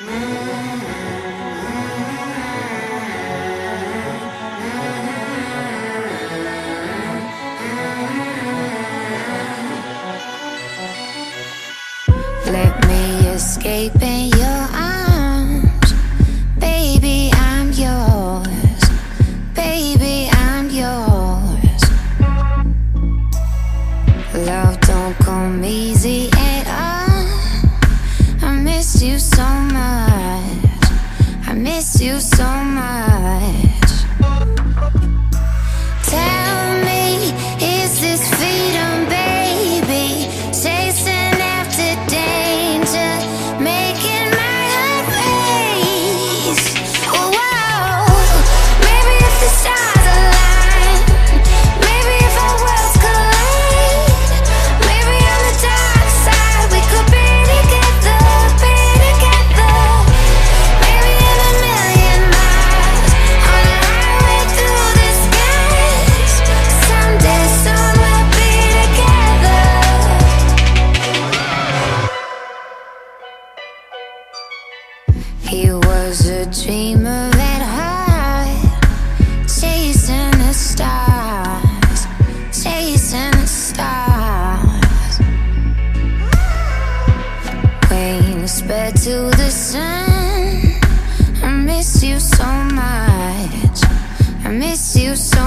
Let me escape in your arms. Baby, I'm yours. Baby, I'm yours. Love don't come easy at all. I miss you so much. I miss you so much. Tell me, is this freedom, baby? Chasing after danger, making my heart race. Whoa, maybe if the stars align, maybe if our worlds collide, maybe on the dark side we could be together, be together. Maybe in a million miles, on a highway through the skies, someday soon we'll be together. He was a dreamer at heart, chasing the stars, chasing the stars. Wings spread to the sun. I miss you so much. I miss you so